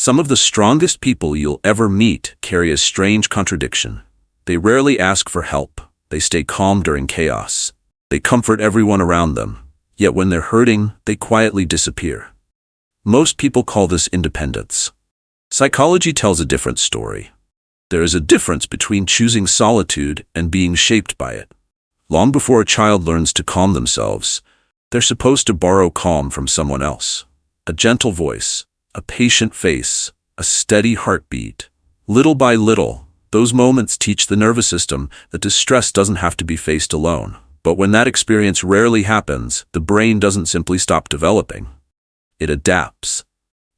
Some of the strongest people you'll ever meet carry a strange contradiction. They rarely ask for help. They stay calm during chaos. They comfort everyone around them. Yet when they're hurting, they quietly disappear. Most people call this independence. Psychology tells a different story. There is a difference between choosing solitude and being shaped by it. Long before a child learns to calm themselves, they're supposed to borrow calm from someone else. A gentle voice, a patient face, a steady heartbeat. Little by little, those moments teach the nervous system that distress doesn't have to be faced alone. But when that experience rarely happens, the brain doesn't simply stop developing. It adapts.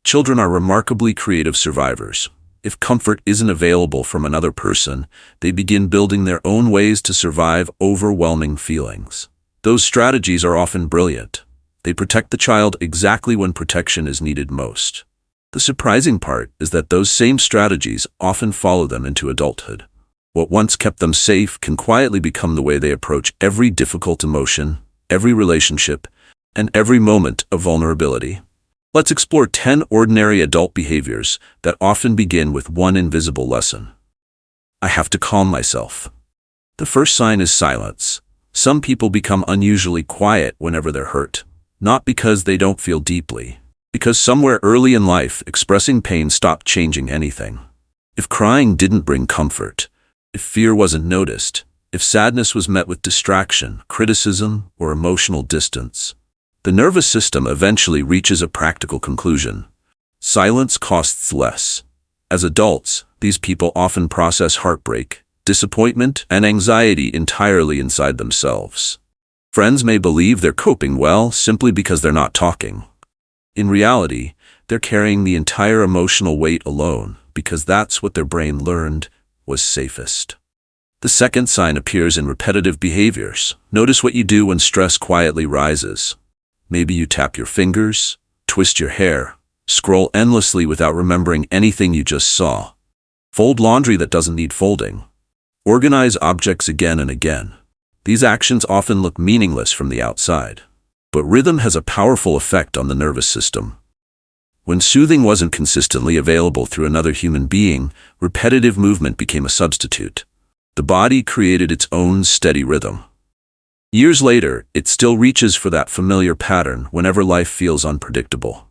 Children are remarkably creative survivors. If comfort isn't available from another person, they begin building their own ways to survive overwhelming feelings. Those strategies are often brilliant. They protect the child exactly when protection is needed most. The surprising part is that those same strategies often follow them into adulthood. What once kept them safe can quietly become the way they approach every difficult emotion, every relationship, and every moment of vulnerability. Let's explore 10 ordinary adult behaviors that often begin with one invisible lesson. I have to calm myself. The first sign is silence. Some people become unusually quiet whenever they're hurt, not because they don't feel deeply, because somewhere early in life expressing pain stopped changing anything. If crying didn't bring comfort, if fear wasn't noticed, if sadness was met with distraction, criticism, or emotional distance, the nervous system eventually reaches a practical conclusion. Silence costs less. As adults, these people often process heartbreak, disappointment, and anxiety entirely inside themselves. Friends may believe they're coping well simply because they're not talking. In reality, they're carrying the entire emotional weight alone because that's what their brain learned was safest. The second sign appears in repetitive behaviors. Notice what you do when stress quietly rises. Maybe you tap your fingers, twist your hair, scroll endlessly without remembering anything you just saw. Fold laundry that doesn't need folding. Organize objects again and again. These actions often look meaningless from the outside, but rhythm has a powerful effect on the nervous system. When soothing wasn't consistently available through another human being, repetitive movement became a substitute. The body created its own steady rhythm. Years later, it still reaches for that familiar pattern whenever life feels unpredictable.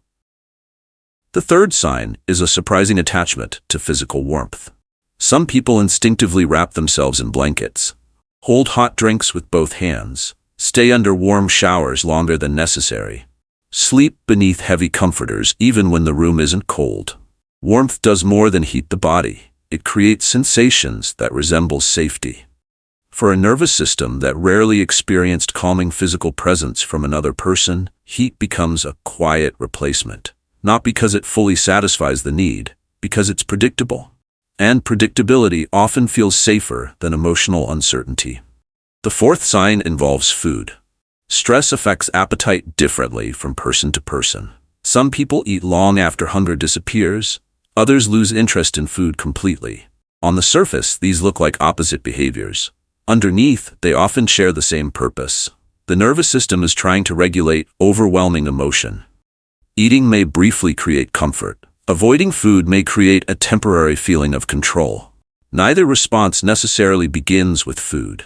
The third sign is a surprising attachment to physical warmth. Some people instinctively wrap themselves in blankets, hold hot drinks with both hands, stay under warm showers longer than necessary, sleep beneath heavy comforters even when the room isn't cold. Warmth does more than heat the body. It creates sensations that resemble safety. For a nervous system that rarely experienced calming physical presence from another person, heat becomes a quiet replacement. Not because it fully satisfies the need, because it's predictable. And predictability often feels safer than emotional uncertainty. The fourth sign involves food. Stress affects appetite differently from person to person. Some people eat long after hunger disappears. Others lose interest in food completely. On the surface, these look like opposite behaviors. Underneath, they often share the same purpose. The nervous system is trying to regulate overwhelming emotion. Eating may briefly create comfort. Avoiding food may create a temporary feeling of control. Neither response necessarily begins with food.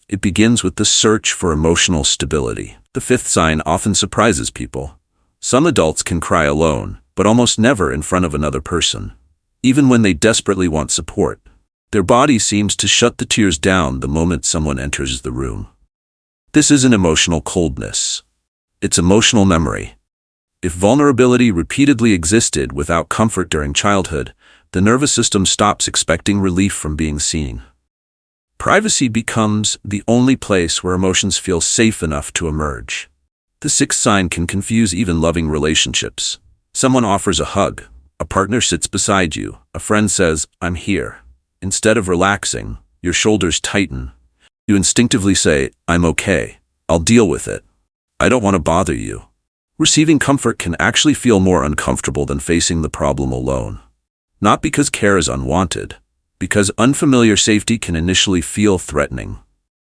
It begins with the search for emotional stability. The fifth sign often surprises people. Some adults can cry alone, but almost never in front of another person. Even when they desperately want support, their body seems to shut the tears down the moment someone enters the room. This isn't emotional coldness. It's emotional memory. If vulnerability repeatedly existed without comfort during childhood, the nervous system stops expecting relief from being seen. Privacy becomes the only place where emotions feel safe enough to emerge. The sixth sign can confuse even loving relationships. Someone offers a hug, a partner sits beside you, a friend says, "I'm here." Instead of relaxing, your shoulders tighten. You instinctively say, "I'm okay. I'll deal with it. I don't want to bother you." Receiving comfort can actually feel more uncomfortable than facing the problem alone. Not because care is unwanted, because unfamiliar safety can initially feel threatening.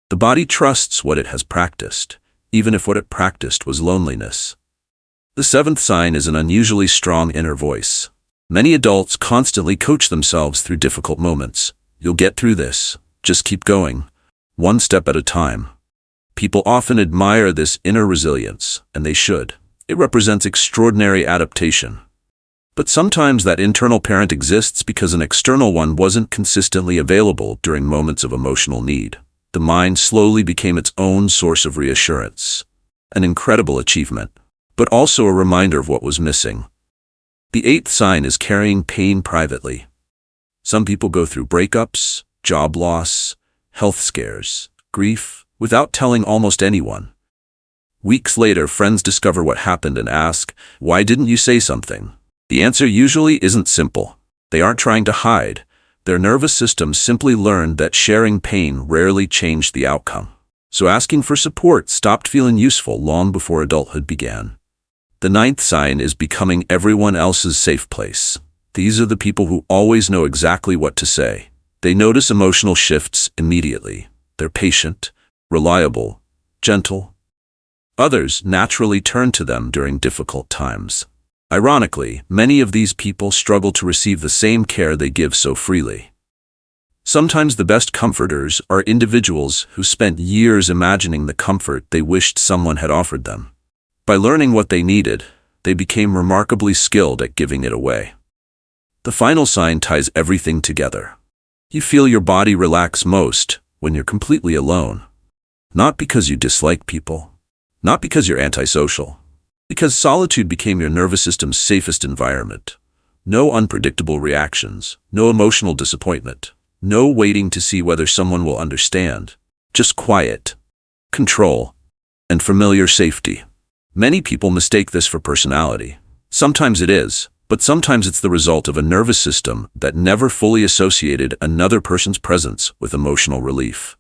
The body trusts what it has practiced, even if what it practiced was loneliness. The seventh sign is an unusually strong inner voice. Many adults constantly coach themselves through difficult moments. You'll get through this. Just keep going, one step at a time. People often admire this inner resilience, and they should. It represents extraordinary adaptation. But sometimes that internal parent exists because an external one wasn't consistently available during moments of emotional need. The mind slowly became its own source of reassurance. An incredible achievement, but also a reminder of what was missing. The eighth sign is carrying pain privately. Some people go through breakups, job loss, health scares, grief, without telling almost anyone. Weeks later, friends discover what happened and ask, "Why didn't you say something?" The answer usually isn't simple. They aren't trying to hide. Their nervous system simply learned that sharing pain rarely changed the outcome. So asking for support stopped feeling useful long before adulthood began. The ninth sign is becoming everyone else's safe place. These are the people who always know exactly what to say. They notice emotional shifts immediately. They're patient, reliable, gentle. Others naturally turn to them during difficult times. Ironically, many of these people struggle to receive the same care they give so freely. Sometimes the best comforters are individuals who spent years imagining the comfort they wished someone had offered them. By learning what they needed, they became remarkably skilled at giving it away. The final sign ties everything together. You feel your body relax most when you're completely alone. Not because you dislike people, not because you're antisocial, because solitude became your nervous system's safest environment. No unpredictable reactions, no emotional disappointment, no waiting to see whether someone will understand. Just quiet, control, and familiar safety. Many people mistake this for personality. Sometimes it is, but sometimes it's the result of a nervous system that never fully associated another person's presence with emotional relief.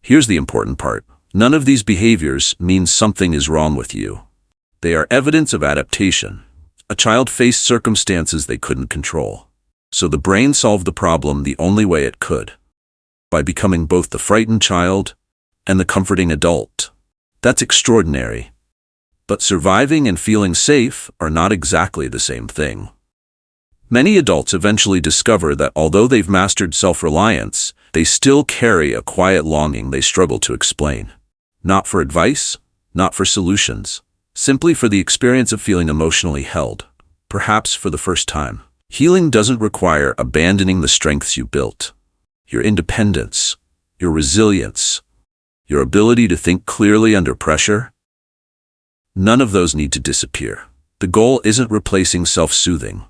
Here's the important part. None of these behaviors means something is wrong with you. They are evidence of adaptation. A child faced circumstances they couldn't control. So the brain solved the problem the only way it could, by becoming both the frightened child and the comforting adult. That's extraordinary. But surviving and feeling safe are not exactly the same thing. Many adults eventually discover that although they've mastered self-reliance, they still carry a quiet longing they struggle to explain. Not for advice, not for solutions, simply for the experience of feeling emotionally held, perhaps for the first time. Healing doesn't require abandoning the strengths you built. Your independence, your resilience, your ability to think clearly under pressure, none of those need to disappear. The goal isn't replacing self-soothing.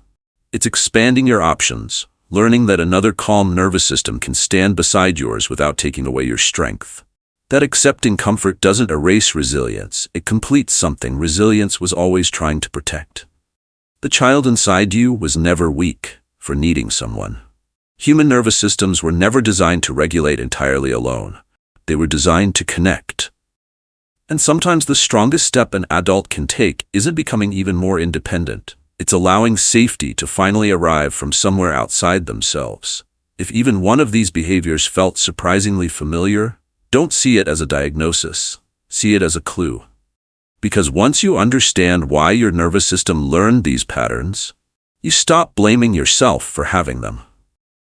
It's expanding your options, learning that another calm nervous system can stand beside yours without taking away your strength. That accepting comfort doesn't erase resilience, it completes something resilience was always trying to protect. The child inside you was never weak for needing someone. Human nervous systems were never designed to regulate entirely alone. They were designed to connect. And sometimes the strongest step an adult can take isn't becoming even more independent. It's allowing safety to finally arrive from somewhere outside themselves. If even one of these behaviors felt surprisingly familiar, don't see it as a diagnosis. See it as a clue. Because once you understand why your nervous system learned these patterns, you stop blaming yourself for having them.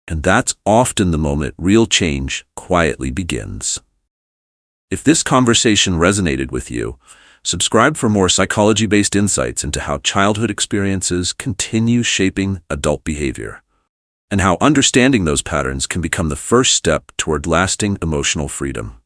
And that's often the moment real change quietly begins. If this conversation resonated with you, subscribe for more psychology-based insights into how childhood experiences continue shaping adult behavior, and how understanding those patterns can become the first step toward lasting emotional freedom.